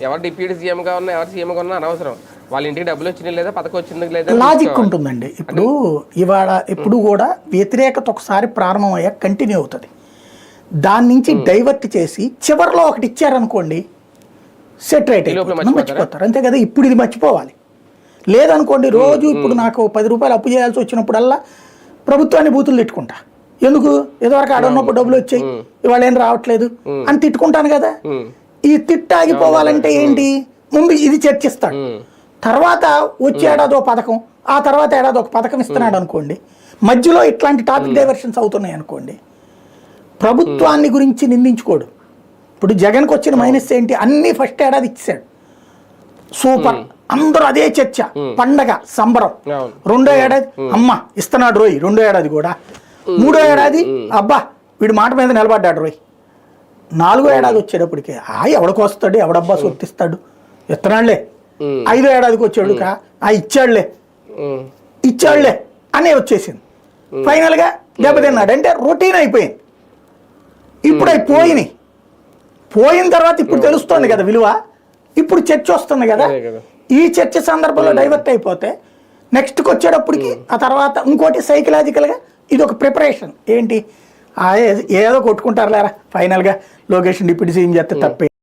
ఎవరు డిప్యూటీ సీఎంగా ఉన్నా ఎవరు సీఎంగా ఉన్నా అనవసరం. వాళ్ళ ఇంటికి డబ్బులు వచ్చినాయి లేదా పథకం వచ్చింది లేదా లాజిక్ ఉంటుందండి. ఇప్పుడు ఇవాళ ఎప్పుడు కూడా వ్యతిరేకత ఒకసారి ప్రారంభం అయ్యాక కంటిన్యూ అవుతుంది. దాని నుంచి డైవర్ట్ చేసి చివరిలో ఒకటి ఇచ్చారనుకోండి సెటరేట్ మర్చిపోతారు అంతే కదా. ఇప్పుడు ఇది మర్చిపోవాలి. లేదనుకోండి రోజు ఇప్పుడు నాకు 10 రూపాయలు అప్పు చేయాల్సి వచ్చినప్పుడల్లా ప్రభుత్వాన్ని బూతులు తిట్టుకుంటా. ఎందుకు ఇదివరకు ఆడున్నప్పుడు డబ్బులు వచ్చాయి ఇవాళ ఏం రావట్లేదు అని తిట్టుకుంటాను కదా. ఈ తిట్టాగిపోవాలంటే ఏంటి, ముందు ఇది చర్చిస్తాడు, తర్వాత వచ్చే ఏడాదో పథకం, ఆ తర్వాత ఏడాది ఒక పథకం ఇస్తున్నాడు అనుకోండి. మధ్యలో ఇట్లాంటి టాపిక్ డైవర్షన్స్ అవుతున్నాయి అనుకోండి, ప్రభుత్వాన్ని గురించి నిందించుకోడు. ఇప్పుడు జగన్కి వచ్చిన మైనస్ ఏంటి, అన్ని ఫస్ట్ ఏడాది ఇచ్చాడు సూపర్, అందరూ అదే చర్చ, పండగ సంబరం. రెండో ఏడాది అమ్మ ఇస్తున్నాడు రోయ్, రెండో ఏడాది కూడా. మూడో ఏడాది అబ్బా వీడి మాట మీద నిలబడ్డాడు రోయ్. నాలుగో ఏడాది వచ్చేటప్పటికి ఎవడికి వస్తాడు, ఎవడబ్బా సొత్తిస్తాడు, ఇస్తున్నాడులే. ఐదో ఏడాదికి వచ్చాడు ఇచ్చాడులే అనే వచ్చేసింది. ఫైనల్గా దెబ్బతిన్నాడు. అంటే రొటీన్ అయిపోయింది. ఇప్పుడు అవి పోయినాయి. పోయిన తర్వాత ఇప్పుడు తెలుస్తుంది కదా విలువ. ఇప్పుడు చర్చ వస్తుంది కదా. ఈ చర్చ సందర్భంలో డైవర్ట్ అయిపోతే నెక్స్ట్కి వచ్చేటప్పటికి ఆ తర్వాత ఇంకోటి సైకలాజికల్గా ఇది ఒక ప్రిపరేషన్. ఏంటి ఏదో కొట్టుకుంటారు లేరా ఫైనల్గా లోకేష్ డిప్యూటీ సీఎం చేస్తే తప్పే.